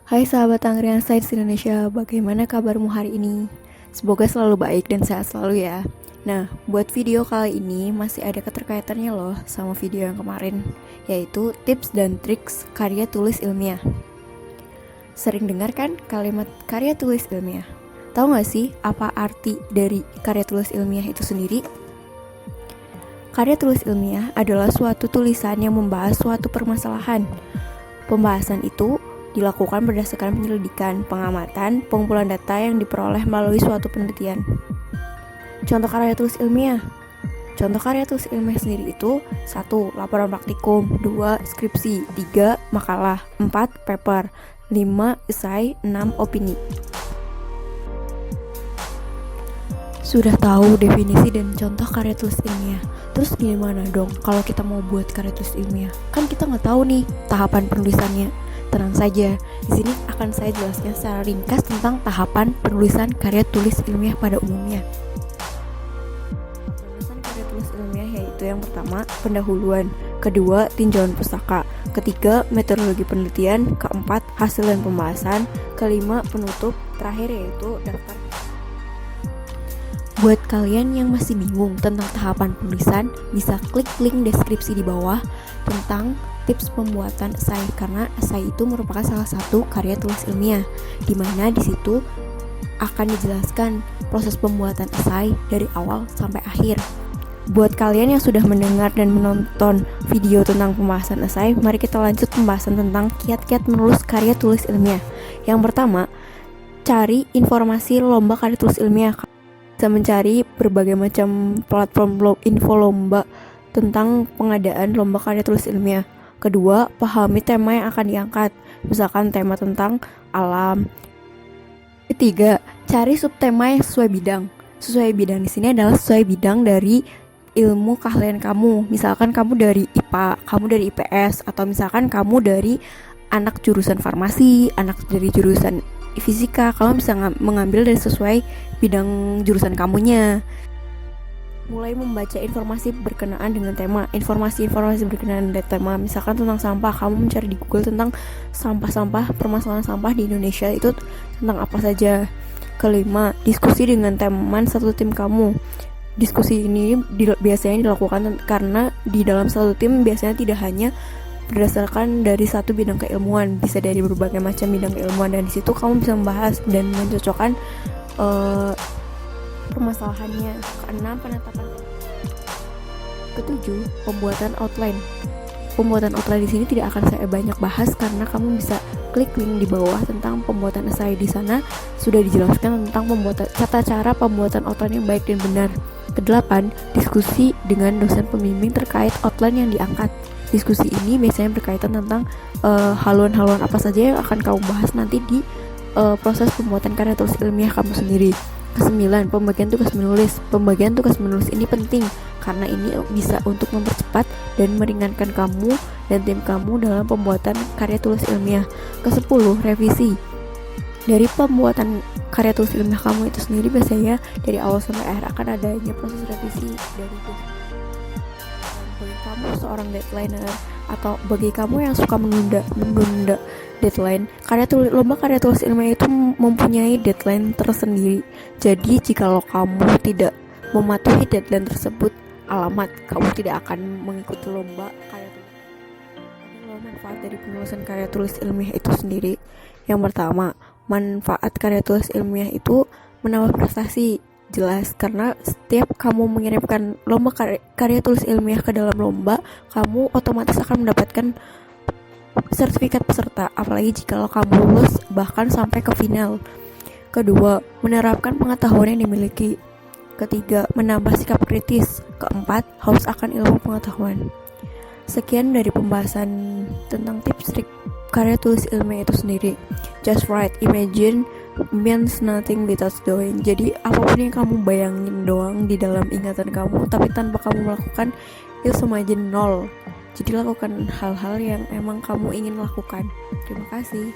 Hai sahabat Angkringan Sains Indonesia, bagaimana kabarmu hari ini? Semoga selalu baik dan sehat selalu ya. Nah, buat video kali ini masih ada keterkaitannya loh sama video yang kemarin, yaitu tips dan triks karya tulis ilmiah. Sering dengar kan kalimat karya tulis ilmiah? Tahu gak sih apa arti dari karya tulis ilmiah itu sendiri? Karya tulis ilmiah adalah suatu tulisan yang membahas suatu permasalahan. Pembahasan itu dilakukan berdasarkan penyelidikan, pengamatan, pengumpulan data yang diperoleh melalui suatu penelitian. Contoh karya tulis ilmiah. Contoh karya tulis ilmiah sendiri itu 1. Laporan praktikum, 2. Skripsi, 3. Makalah, 4. Paper, 5. Esai, 6. Opini. Sudah tahu definisi dan contoh karya tulis ilmiah. Terus gimana dong kalau kita mau buat karya tulis ilmiah? Kan kita nggak tahu nih tahapan penulisannya. Tenang saja, di sini akan saya jelaskan secara ringkas tentang tahapan penulisan karya tulis ilmiah pada umumnya. Penulisan karya tulis ilmiah yaitu yang pertama, pendahuluan, kedua, tinjauan pustaka, ketiga, metodologi penelitian, keempat, hasil dan pembahasan, kelima, penutup, terakhir yaitu daftar. Buat kalian yang masih bingung tentang tahapan penulisan, bisa klik link deskripsi di bawah tentang tips pembuatan esai, karena esai itu merupakan salah satu karya tulis ilmiah, di mana di situ akan dijelaskan proses pembuatan esai dari awal sampai akhir. Buat kalian yang sudah mendengar dan menonton video tentang pembahasan esai, mari kita lanjut pembahasan tentang kiat-kiat menulis karya tulis ilmiah. Yang pertama, cari informasi lomba karya tulis ilmiah. Bisa mencari berbagai macam platform info lomba tentang pengadaan lomba karya tulis ilmiah. Kedua, pahami tema yang akan diangkat, misalkan tema tentang alam. Ketiga, cari subtema yang sesuai bidang. Sesuai bidang di sini adalah sesuai bidang dari ilmu keahlian kamu. Misalkan kamu dari IPA, kamu dari IPS, atau misalkan kamu dari anak jurusan farmasi, anak dari jurusan fisika, kamu bisa mengambil dari sesuai bidang jurusan kamunya. Mulai membaca informasi berkenaan dengan tema, informasi-informasi berkenaan dengan tema, misalkan tentang sampah, kamu mencari di Google tentang sampah-sampah, permasalahan sampah di Indonesia itu tentang apa saja. Kelima, diskusi dengan teman satu tim kamu. Diskusi ini biasanya dilakukan karena di dalam satu tim biasanya tidak hanya berdasarkan dari satu bidang keilmuan, bisa dari berbagai macam bidang keilmuan, dan di situ kamu bisa membahas dan mencocokkan permasalahannya. Keenam, penetapan. Ketujuh, pembuatan outline. Pembuatan outline di sini tidak akan saya banyak bahas karena kamu bisa klik link di bawah tentang pembuatan esai. Di sana sudah dijelaskan tentang tata cara pembuatan outline yang baik dan benar. Kedelapan, diskusi dengan dosen pembimbing terkait outline yang diangkat. Diskusi ini biasanya berkaitan tentang haluan-haluan apa saja yang akan kamu bahas nanti di proses pembuatan karya tulis ilmiah kamu sendiri. Kesembilan, pembagian tugas menulis. Pembagian tugas menulis ini penting karena ini bisa untuk mempercepat dan meringankan kamu dan tim kamu dalam pembuatan karya tulis ilmiah. Kesepuluh, revisi. Dari pembuatan karya tulis ilmiah kamu itu sendiri biasanya dari awal sampai akhir akan adanya proses revisi dari itu. Bagi kamu seorang deadliner atau bagi kamu yang suka menunda deadline, lomba karya tulis ilmiah itu mempunyai deadline tersendiri. Jadi jikalau kamu tidak mematuhi deadline tersebut, alamat kamu tidak akan mengikuti lomba karya tulis. Ada manfaat dari penulisan karya tulis ilmiah itu sendiri. Yang pertama, manfaat karya tulis ilmiah itu menambah prestasi. Jelas, karena setiap kamu mengirimkan lomba karya tulis ilmiah ke dalam lomba, kamu otomatis akan mendapatkan sertifikat peserta, apalagi jika kamu lulus bahkan sampai ke final. Kedua, menerapkan pengetahuan yang dimiliki. Ketiga, menambah sikap kritis. Keempat, haus akan ilmu pengetahuan. Sekian dari pembahasan tentang tips trik karya tulis ilmiah itu sendiri. Just write, imagine means nothing without doing. Jadi apapun yang kamu bayangin doang di dalam ingatan kamu, tapi tanpa kamu melakukan, itu sama aja nol. Jadi lakukan hal-hal yang emang kamu ingin lakukan. Terima kasih.